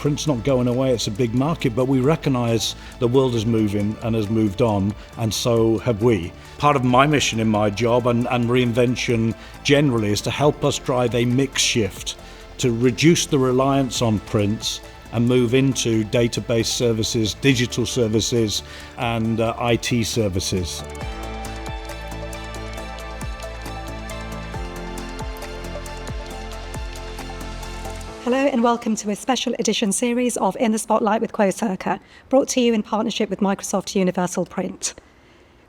Print's not going away, it's a big market, but we recognise the world is moving and has moved on, and so have we. Part of my mission in my job and reinvention generally is to help us drive a mix shift to reduce the reliance on print and move into database services, digital services, and IT services. Hello and welcome to a special edition series of In the Spotlight with Quocirca, brought to you in partnership with Microsoft Universal Print.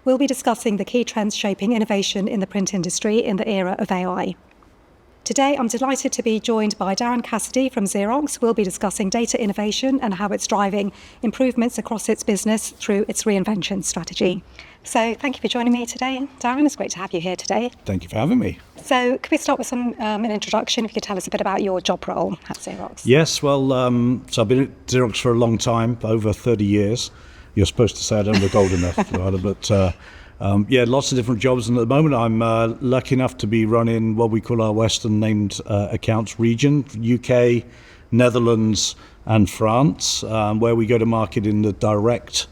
We'll be discussing the key trends shaping innovation in the print industry in the era of AI. Today, I'm delighted to be joined by Darren Cassidy from Xerox. We'll be discussing data innovation and how it's driving improvements across its business through its reinvention strategy. So thank you for joining me today, Darren. It's great to have you here today. Thank you for having me. So could we start with an introduction? If you could tell us a bit about your job role at Xerox. Yes, well, so I've been at Xerox for a long time, over 30 years. You're supposed to say I don't look old enough, rather, but lots of different jobs. And at the moment, I'm lucky enough to be running what we call our Western named accounts region, UK, Netherlands, and France, where we go to market in the direct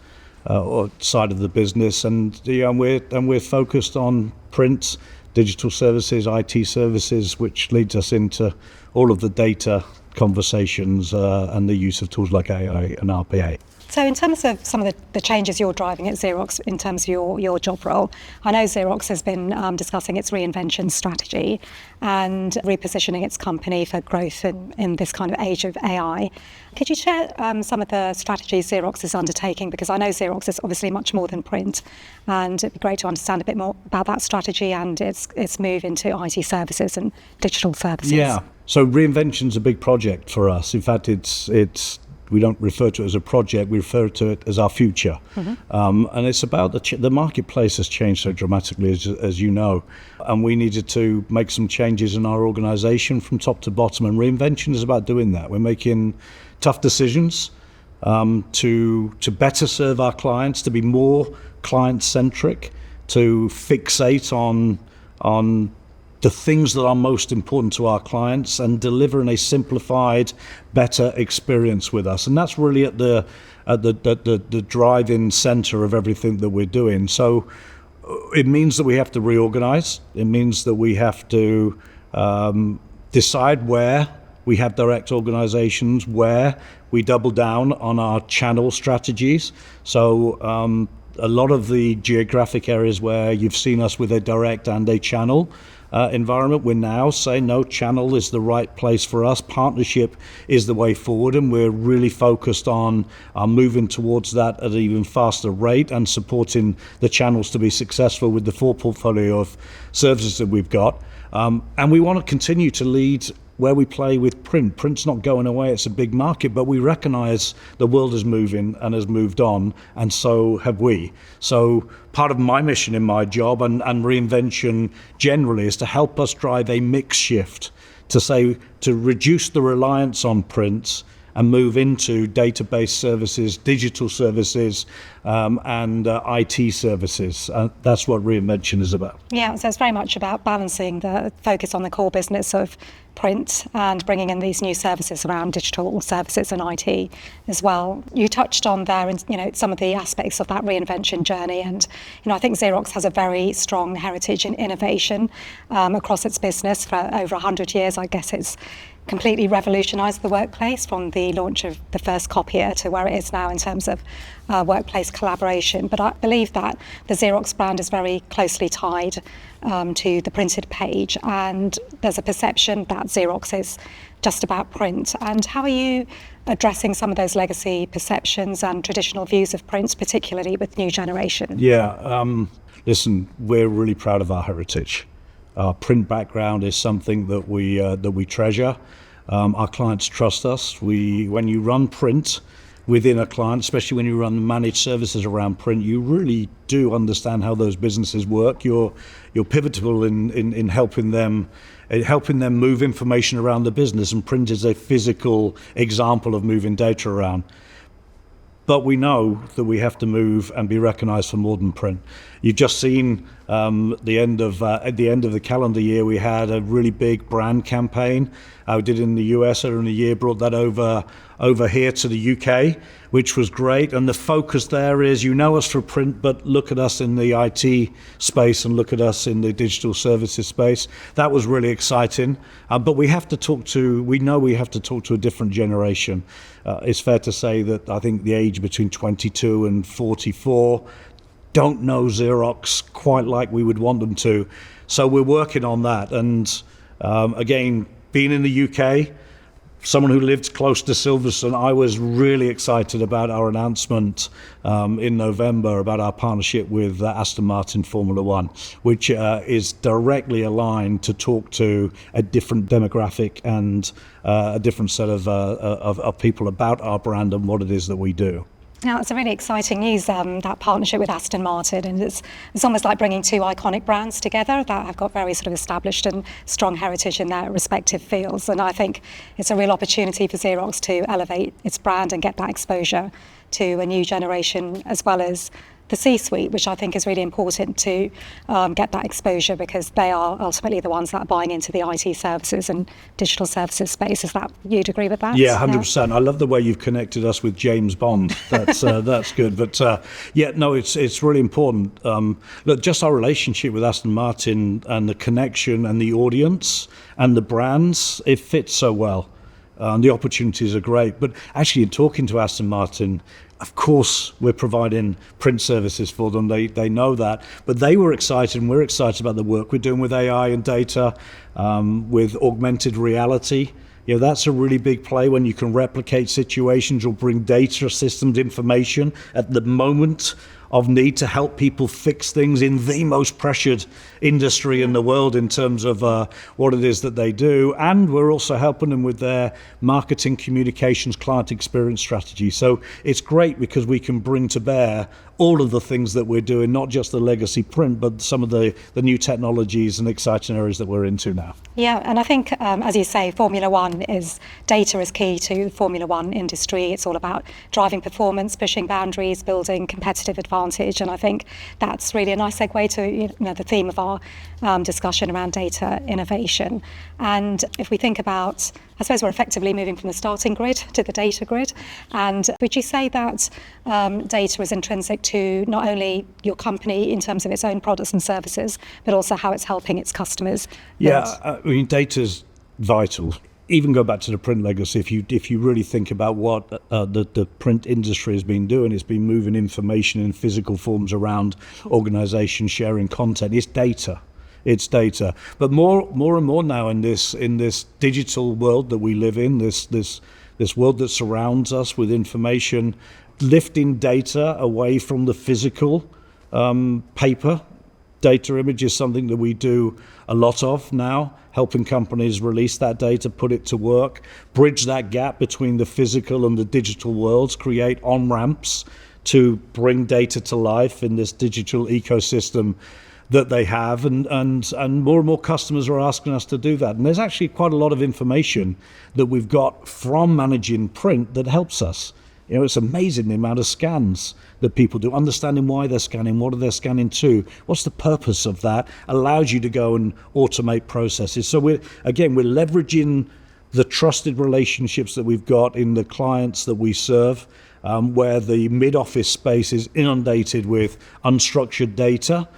side of the business, and we're focused on print, digital services, IT services, which leads us into all of the data conversations and the use of tools like AI and RPA. So in terms of some of the changes you're driving at Xerox in terms of your job role, I know Xerox has been discussing its reinvention strategy and repositioning its company for growth in this kind of age of AI. Could you share some of the strategies Xerox is undertaking? Because I know Xerox is obviously much more than print, and it'd be great to understand a bit more about that strategy and its move into IT services and digital services. Yeah, so reinvention's a big project for us. In fact, it's we don't refer to it as a project, we refer to it as our future. Mm-hmm. And it's about the marketplace has changed so dramatically, as you know, and we needed to make some changes in our organization from top to bottom, and reinvention is about doing that. We're making tough decisions to better serve our clients, to be more client-centric, to fixate on the things that are most important to our clients and delivering a simplified, better experience with us. And that's really at the driving center of everything that we're doing. So it means that we have to reorganize. It means that we have to decide where we have direct organizations, where we double down on our channel strategies. So a lot of the geographic areas where you've seen us with a direct and a channel environment, we're now saying no, channel is the right place for us. Partnership is the way forward, and we're really focused on moving towards that at an even faster rate and supporting the channels to be successful with the full portfolio of services that we've got. And we want to continue to lead where we play with print. Print's not going away, it's a big market, but we recognise the world is moving and has moved on, and so have we. So part of my mission in my job and reinvention generally is to help us drive a mix shift to reduce the reliance on print and move into database services, digital services, and IT services. That's what reinvention is about. Yeah, so it's very much about balancing the focus on the core business of print and bringing in these new services around digital services and IT as well. You touched on there, some of the aspects of that reinvention journey, and I think Xerox has a very strong heritage in innovation across its business for over 100 years. I guess it's completely revolutionised the workplace from the launch of the first copier to where it is now in terms of workplace collaboration. But I believe that the Xerox brand is very closely tied to the printed page, and there's a perception that Xerox is just about print. And how are you addressing some of those legacy perceptions and traditional views of print, particularly with new generation? Yeah, listen, we're really proud of our heritage. Our print background is something that we treasure. Our clients trust us. When you run print within a client, especially when you run managed services around print, you really do understand how those businesses work. You're pivotal in helping them move information around the business, and print is a physical example of moving data around. But we know that we have to move and be recognised for more than print. You've just seen At the end of the calendar year, we had a really big brand campaign. We did in the US earlier in the year, brought that over here to the UK, which was great. And the focus there is, you know us for print, but look at us in the IT space and look at us in the digital services space. That was really exciting. But we have to talk to a different generation. It's fair to say that I think the age between 22 and 44 don't know Xerox quite like we would want them to. So we're working on that. And again, being in the UK, someone who lived close to Silverstone, I was really excited about our announcement in November about our partnership with Aston Martin Formula One, which is directly aligned to talk to a different demographic and a different set of people about our brand and what it is that we do. Now, it's a really exciting news, that partnership with Aston Martin, and it's almost like bringing two iconic brands together that have got very sort of established and strong heritage in their respective fields. And I think it's a real opportunity for Xerox to elevate its brand and get that exposure to a new generation, as well as the C-suite, which I think is really important to get that exposure, because they are ultimately the ones that are buying into the IT services and digital services space. Is that, you'd agree with that? Yeah, 100%. I love the way you've connected us with James Bond. That's that's good. But it's really important. Look, just our relationship with Aston Martin and the connection and the audience and the brands, it fits so well. The opportunities are great. But actually, in talking to Aston Martin, of course, we're providing print services for them. They know that. But they were excited, and we're excited about the work we're doing with AI and data, with augmented reality. You know, that's a really big play when you can replicate situations or bring data systems, information at the moment of need to help people fix things in the most pressured industry in the world in terms of what it is that they do. And we're also helping them with their marketing, communications, client experience strategy. So it's great because we can bring to bear all of the things that we're doing, not just the legacy print, but some of the new technologies and exciting areas that we're into now. Yeah, and I think, as you say, Formula One data is key to the Formula One industry. It's all about driving performance, pushing boundaries, building competitive advantage. And I think that's really a nice segue to the theme of our discussion around data innovation. And if we think about, I suppose we're effectively moving from the starting grid to the data grid. And would you say that data is intrinsic to not only your company in terms of its own products and services, but also how it's helping its customers? Yeah, I mean, data's vital. Even go back to the print legacy. If you really think about what the print industry has been doing, it's been moving information in physical forms around organizations, sharing content. It's data. But more and more now in this digital world that we live in, this world that surrounds us with information, lifting data away from the physical paper. Data image is something that we do a lot of now, helping companies release that data, put it to work, bridge that gap between the physical and the digital worlds, create on-ramps to bring data to life in this digital ecosystem that they have, and more and more customers are asking us to do that. And there's actually quite a lot of information that we've got from managing print that helps us. You know, it's amazing the amount of scans that people do, understanding why they're scanning, what are they scanning to, what's the purpose of that, allows you to go and automate processes. So we're leveraging the trusted relationships that we've got in the clients that we serve, where the mid-office space is inundated with unstructured data,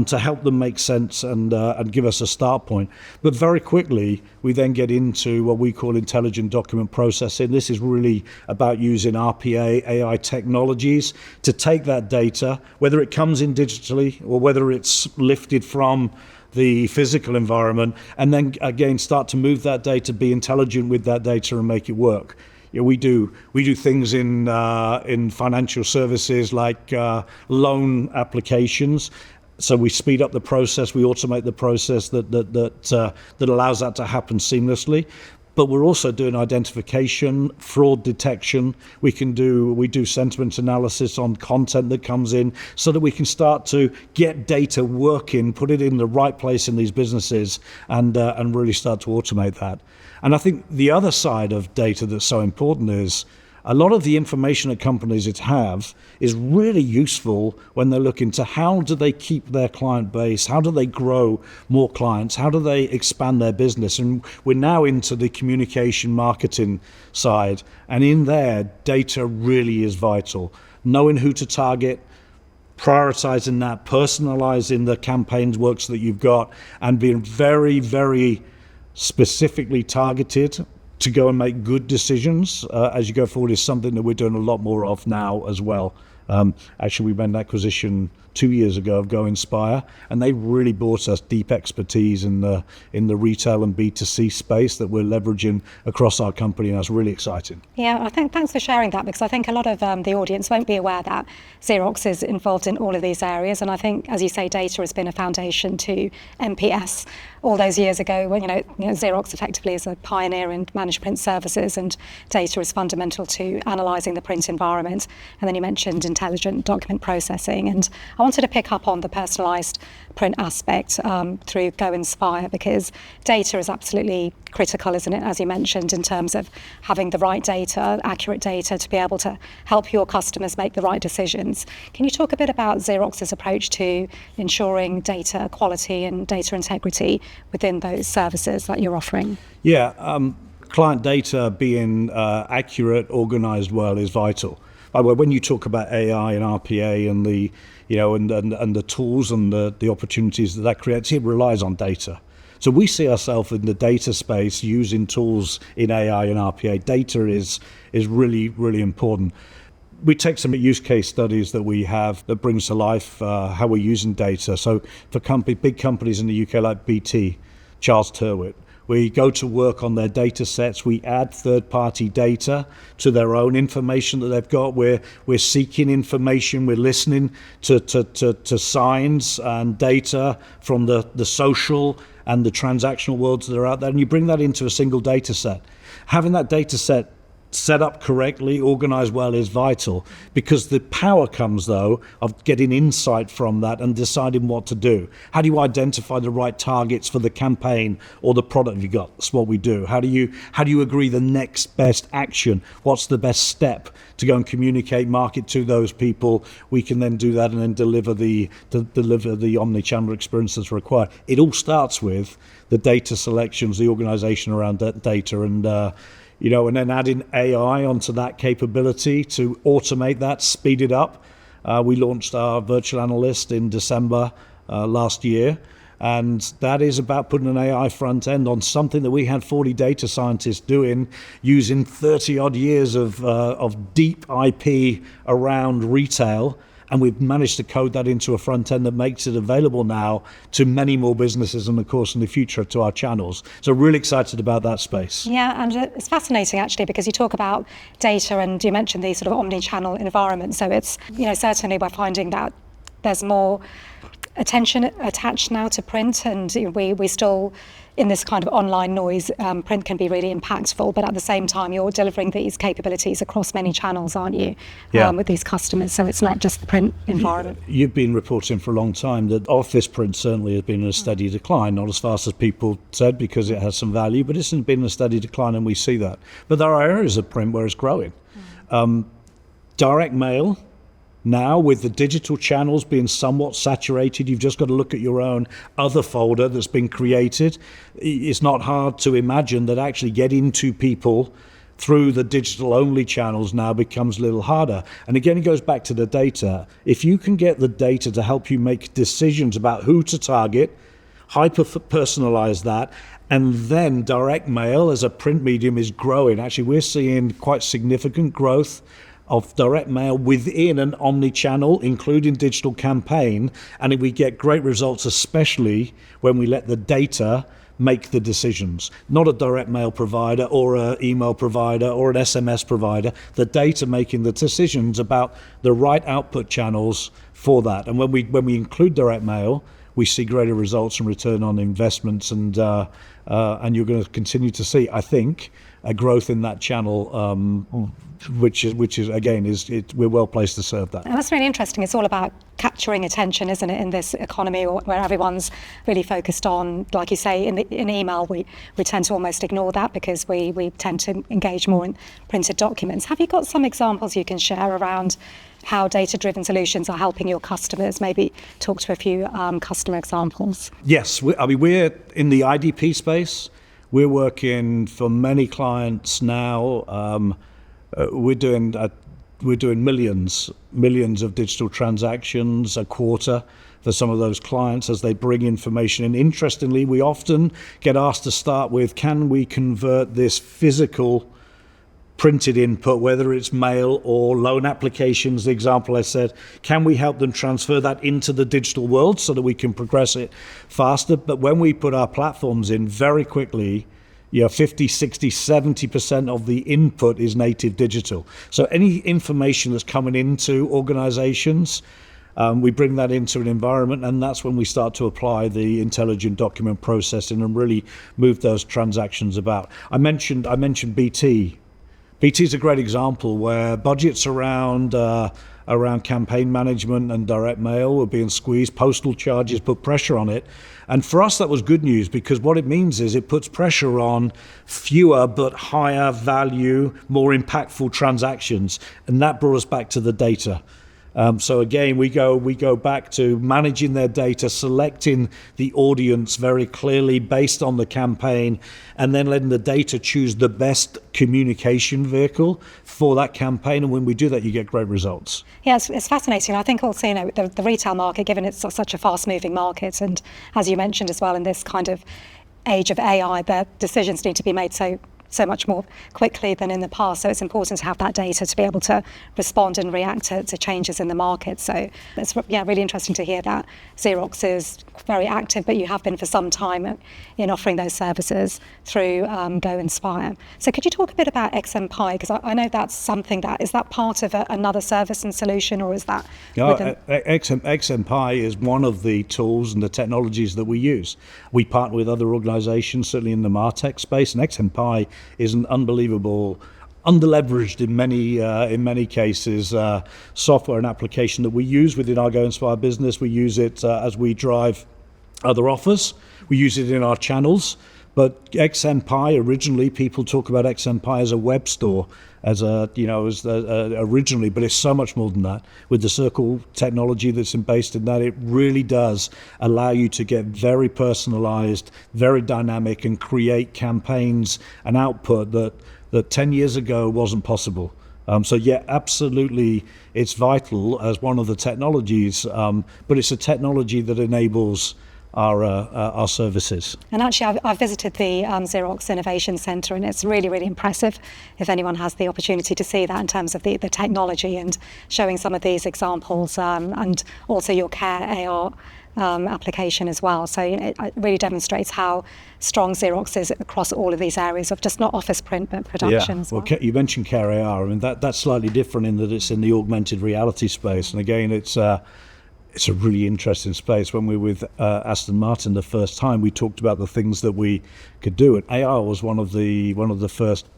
to help them make sense and give us a start point. But very quickly, we then get into what we call intelligent document processing. This is really about using RPA, AI technologies to take that data, whether it comes in digitally or whether it's lifted from the physical environment, and then again start to move that data, be intelligent with that data and make it work. You know, we do things in financial services like loan applications. So we speed up the process, we automate the process that allows that to happen seamlessly. But we're also doing identification, fraud detection. We do sentiment analysis on content that comes in, so that we can start to get data working, put it in the right place in these businesses, and really start to automate that. And I think the other side of data that's so important is a lot of the information that companies have is really useful when they're looking to how do they keep their client base, how do they grow more clients, how do they expand their business. And we're now into the communication marketing side, and in there data really is vital. Knowing who to target, prioritizing that, personalizing the campaigns works that you've got, and being very, very specifically targeted to go and make good decisions as you go forward is something that we're doing a lot more of now as well. Actually, we made an acquisition 2 years ago of Go Inspire, and they really brought us deep expertise in the retail and B2C space that we're leveraging across our company, and that's really exciting. Yeah, I think thanks for sharing that, because I think a lot of the audience won't be aware that Xerox is involved in all of these areas. And I think, as you say, data has been a foundation to MPS all those years ago when, Xerox effectively is a pioneer in managed print services, and data is fundamental to analysing the print environment. And then you mentioned intelligent document processing. And I wanted to pick up on the personalised print aspect through Go Inspire, because data is absolutely critical, isn't it, as you mentioned, in terms of having the right data, accurate data, to be able to help your customers make the right decisions. Can you talk a bit about Xerox's approach to ensuring data quality and data integrity within those services that you're offering? Yeah, client data being accurate, organised well is vital. When you talk about AI and RPA and the and the tools and the opportunities that creates, it relies on data. So we see ourselves in the data space using tools in AI and RPA. Data is really, really important. We take some use case studies that we have that brings to life how we're using data. So for big companies in the UK like BT, Charles Tyrwhitt, we go to work on their data sets. We add third-party data to their own information that they've got. We're seeking information. We're listening to signs and data from the social and the transactional worlds that are out there. And you bring that into a single data set. Having that data set set up correctly, organized well is vital, because the power comes, though, of getting insight from that and deciding what to do. How do you identify the right targets for the campaign or the product you got? That's what we do. How do you agree the next best action? What's the best step to go and communicate, market to those people? We can then do that and then deliver the omni-channel experience that's required. It all starts with the data selections, the organization around that data, and and then adding AI onto that capability to automate that, speed it up. We launched our virtual analyst in December last year, and that is about putting an AI front end on something that we had 40 data scientists doing, using 30 odd years of deep IP around retail. And we've managed to code that into a front end that makes it available now to many more businesses, and of course in the future to our channels. So really excited about that space. Yeah, and it's fascinating actually, because you talk about data and you mentioned the sort of omni-channel environment. So it's, certainly we're finding that there's more attention attached now to print, and we still, in this kind of online noise, print can be really impactful, but at the same time you're delivering these capabilities across many channels, aren't you? Yeah. With these customers, so it's not just the print environment. You've been reporting for a long time that office print certainly has been in a steady decline, not as fast as people said, because it has some value, but it's been in a steady decline, and we see that. But there are areas of print where it's growing. Direct mail, now, with the digital channels being somewhat saturated, you've just got to look at your own other folder that's been created. It's not hard to imagine that actually getting to people through the digital-only channels now becomes a little harder. And again, it goes back to the data. If you can get the data to help you make decisions about who to target, hyper-personalize that, and then direct mail as a print medium is growing. Actually, we're seeing quite significant growth of direct mail within an omni-channel, including digital campaign, and we get great results, especially when we let the data make the decisions. Not a direct mail provider or an email provider or an SMS provider, the data making the decisions about the right output channels for that. And when we include direct mail, we see greater results and return on investments, and you're going to continue to see, I think, a growth in that channel, which is again we're well placed to serve that. And that's really interesting. It's all about capturing attention, isn't it, in this economy where everyone's really focused on, like you say, in email, we tend to almost ignore that because we tend to engage more in printed documents. Have you got some examples you can share around how data-driven solutions are helping your customers? Maybe talk to a few customer examples. Yes, we're in the IDP space. We're working for many clients now. We're doing millions of digital transactions a quarter for some of those clients as they bring information in. Interestingly, we often get asked to start with, can we convert this physical printed input, whether it's mail or loan applications, the example I said, can we help them transfer that into the digital world so that we can progress it faster? But when we put our platforms in, very quickly, 50, 60, 70% of the input is native digital. So any information that's coming into organizations, we bring that into an environment, and that's when we start to apply the intelligent document processing and really move those transactions about. I mentioned BT. BT is a great example where budgets around campaign management and direct mail were being squeezed. Postal charges put pressure on it. And for us, that was good news, because what it means is it puts pressure on fewer but higher value, more impactful transactions. And that brought us back to the data. So again, we go back to managing their data, selecting the audience very clearly based on the campaign, and then letting the data choose the best communication vehicle for that campaign. And when we do that, you get great results. Yeah, it's fascinating. I think also, the retail market, given it's such a fast-moving market, and as you mentioned as well, in this kind of age of AI, the decisions need to be made so much more quickly than in the past. So it's important to have that data to be able to respond and react to changes in the market. So it's really interesting to hear that Xerox is very active, but you have been for some time in offering those services through Go Inspire. So could you talk a bit about XMPie? Because I know that's something is that part of another service and solution, or is that? XMPie is one of the tools and the technologies that we use. We partner with other organizations, certainly in the MarTech space, and XMPie is an unbelievable, underleveraged in many cases, software and application that we use within our Go Inspire business. We use it as we drive other offers. We use it in our channels. But XMPie, originally, people talk about XMPie as a web store, originally, but it's so much more than that. With the Circle technology that's based in that, it really does allow you to get very personalized, very dynamic, and create campaigns and output that 10 years ago wasn't possible. So absolutely, it's vital as one of the technologies, but it's a technology that enables our services. And actually, I've visited the Xerox Innovation Centre, and it's really, really impressive if anyone has the opportunity to see that in terms of the technology and showing some of these examples, and also your Care AR application as well. So it really demonstrates how strong Xerox is across all of these areas of just not office print but production as well. Well, you mentioned Care AR. I mean, that's slightly different in that it's in the augmented reality space, and again, it's a really interesting space. When we were with Aston Martin the first time, we talked about the things that we could do, and AR was one of the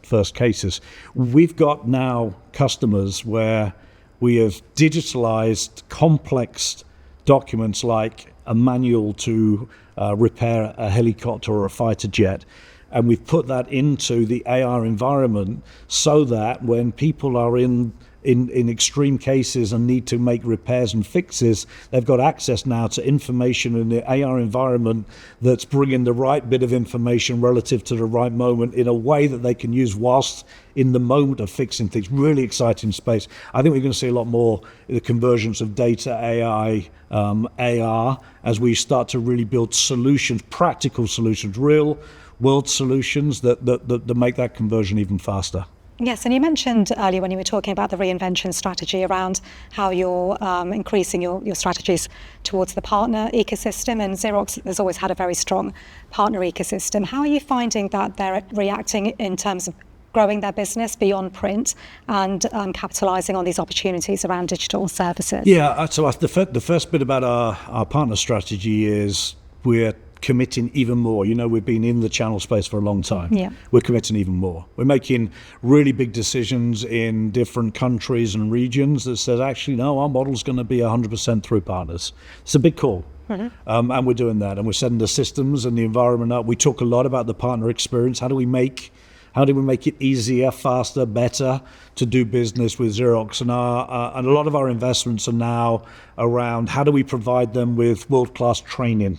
first cases. We've got now customers where we have digitalized complex documents like a manual to repair a helicopter or a fighter jet, and we've put that into the AR environment so that when people are in extreme cases and need to make repairs and fixes, they've got access now to information in the AR environment that's bringing the right bit of information relative to the right moment in a way that they can use whilst in the moment of fixing things. Really exciting space. I think we're going to see a lot more the convergence of data, AI, AR, as we start to really build solutions, practical solutions, real world solutions that make that conversion even faster. Yes, and you mentioned earlier when you were talking about the reinvention strategy around how you're increasing your strategies towards the partner ecosystem, and Xerox has always had a very strong partner ecosystem. How are you finding that they're reacting in terms of growing their business beyond print and capitalising on these opportunities around digital services? Yeah, so the first bit about our partner strategy is we're committing even more. You know, we've been in the channel space for a long time. Yeah. We're committing even more. We're making really big decisions in different countries and regions that says, actually, no, our model's going to be 100% through partners. It's a big call. And we're doing that, and we're setting the systems and the environment up. We talk a lot about the partner experience. How do we make it easier, faster, better to do business with Xerox? And a lot of our investments are now around how do we provide them with world-class training,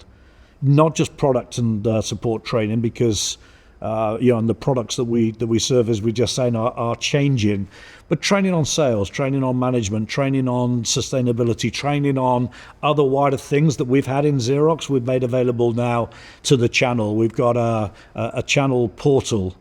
not just product and support training, because and the products that we serve, as we just saying, are changing, but training on sales, training on management, training on sustainability, training on other wider things that we've had in Xerox, we've made available now to the channel. We've got a channel portal,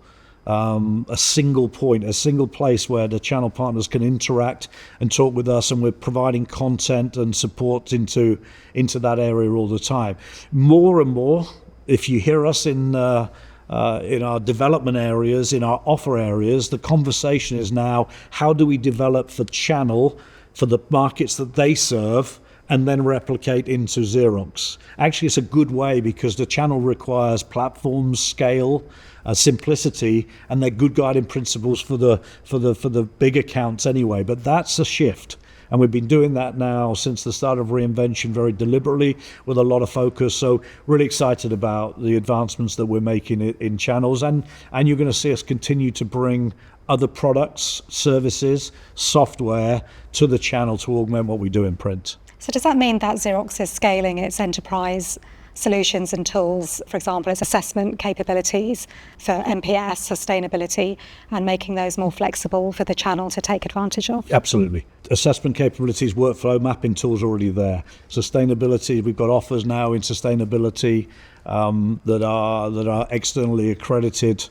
a single point, a single place where the channel partners can interact and talk with us, and we're providing content and support into that area all the time. More and more, if you hear us in our development areas, in our offer areas, the conversation is now, how do we develop the channel for the markets that they serve and then replicate into Xerox? Actually, it's a good way, because the channel requires platforms, scale, simplicity, and they're good guiding principles for the big accounts anyway. But that's a shift. And we've been doing that now since the start of Reinvention, very deliberately, with a lot of focus. So really excited about the advancements that we're making in channels. And you're going to see us continue to bring other products, services, software to the channel to augment what we do in print. So does that mean that Xerox is scaling its enterprise solutions and tools, for example, its assessment capabilities for MPS, sustainability, and making those more flexible for the channel to take advantage of? Absolutely. Assessment capabilities, workflow mapping tools already there. Sustainability, we've got offers now in sustainability that are externally accredited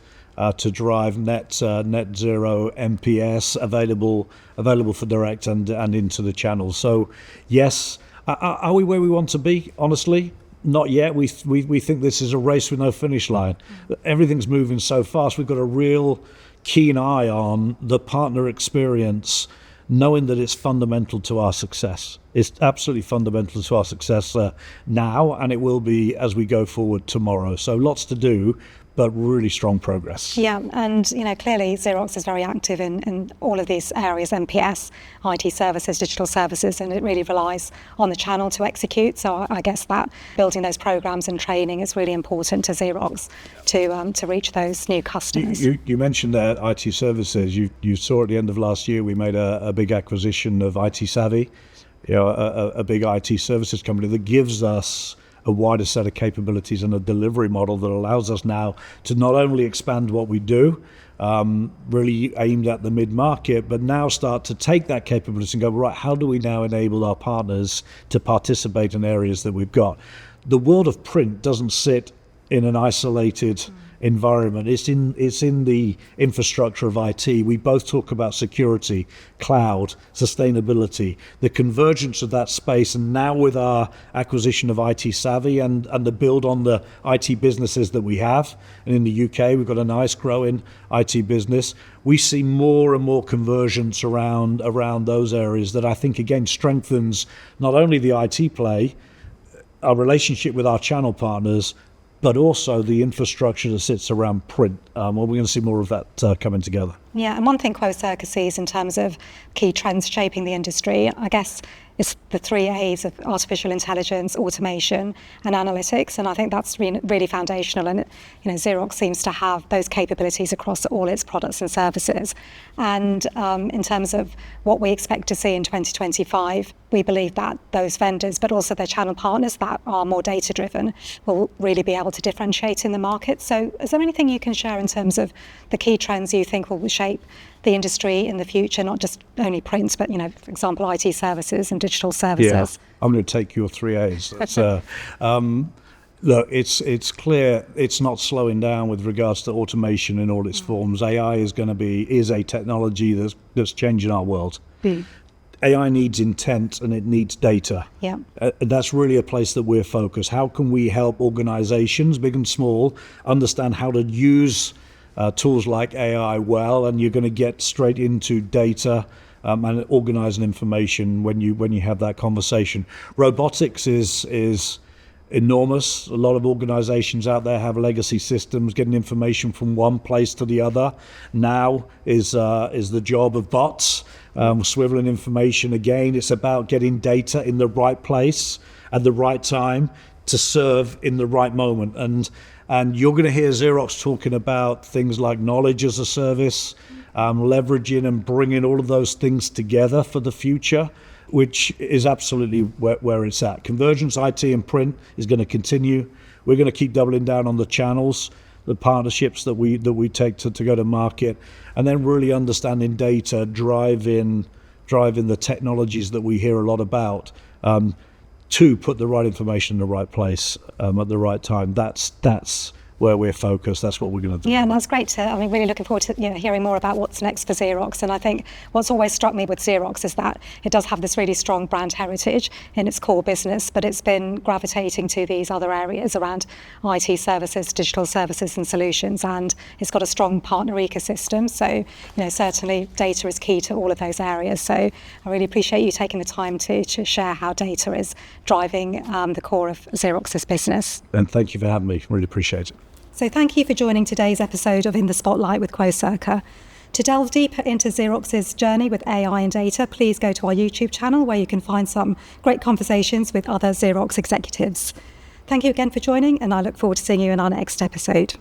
to drive net zero MPS available for direct and into the channel. So yes, are we where we want to be? Honestly, not yet. We think this is a race with no finish line. Everything's moving so fast. We've got a real keen eye on the partner experience, knowing that it's fundamental to our success. It's absolutely fundamental to our success now, and it will be as we go forward tomorrow. So lots to do, but really strong progress. Yeah, and clearly Xerox is very active in all of these areas, MPS, IT services, digital services, and it really relies on the channel to execute. So I guess that building those programs and training is really important to Xerox to reach those new customers. You mentioned that IT services. You saw at the end of last year we made a big acquisition of IT Savvy, a big IT services company that gives us a wider set of capabilities and a delivery model that allows us now to not only expand what we do, really aimed at the mid-market, but now start to take that capability and go, right, how do we now enable our partners to participate in areas that we've got? The world of print doesn't sit in an isolated environment. It's in the infrastructure of IT. We both talk about security, cloud, sustainability, the convergence of that space. And now with our acquisition of IT Savvy and the build on the IT businesses that we have, and in the UK we've got a nice growing IT business, we see more and more convergence around those areas that I think again strengthens not only the IT play, our relationship with our channel partners, but also the infrastructure that sits around print. Well, we're going to see more of that coming together. Yeah, and one thing Quocirca sees in terms of key trends shaping the industry, I guess, is the 3 A's of artificial intelligence, automation, and analytics. And I think that's really foundational. And Xerox seems to have those capabilities across all its products and services. And in terms of what we expect to see in 2025, we believe that those vendors, but also their channel partners that are more data-driven, will really be able to differentiate in the market. So is there anything you can share in terms of the key trends you think will shape the industry in the future, not just only print, but, for example, IT services and digital services? Yeah, I'm going to take your 3 A's. Look, it's clear it's not slowing down with regards to automation in all its forms. AI is a technology that's changing our world. AI needs intent and it needs data. Yeah. That's really a place that we're focused. How can we help organizations, big and small, understand how to use tools like AI well? And you're going to get straight into data and organizing information when you have that conversation. Robotics is enormous. A lot of organizations out there have legacy systems. Getting information from one place to the other now is the job of bots. Swiveling information, again, it's about getting data in the right place at the right time to serve in the right moment. And you're going to hear Xerox talking about things like knowledge as a service, leveraging and bringing all of those things together for the future, which is absolutely where it's at. Convergence, IT and print is going to continue. We're going to keep doubling down on the channels, the partnerships that we take to go to market, and then really understanding data, driving the technologies that we hear a lot about, to put the right information in the right place at the right time. That's where we're focused. That's what we're going to do. Yeah, and that's great. Really looking forward to hearing more about what's next for Xerox. And I think what's always struck me with Xerox is that it does have this really strong brand heritage in its core business, but it's been gravitating to these other areas around IT services, digital services and solutions, and it's got a strong partner ecosystem. So, certainly data is key to all of those areas. So I really appreciate you taking the time to share how data is driving the core of Xerox's business. And thank you for having me. Really appreciate it. So thank you for joining today's episode of In the Spotlight with Quocirca. To delve deeper into Xerox's journey with AI and data, please go to our YouTube channel where you can find some great conversations with other Xerox executives. Thank you again for joining, and I look forward to seeing you in our next episode.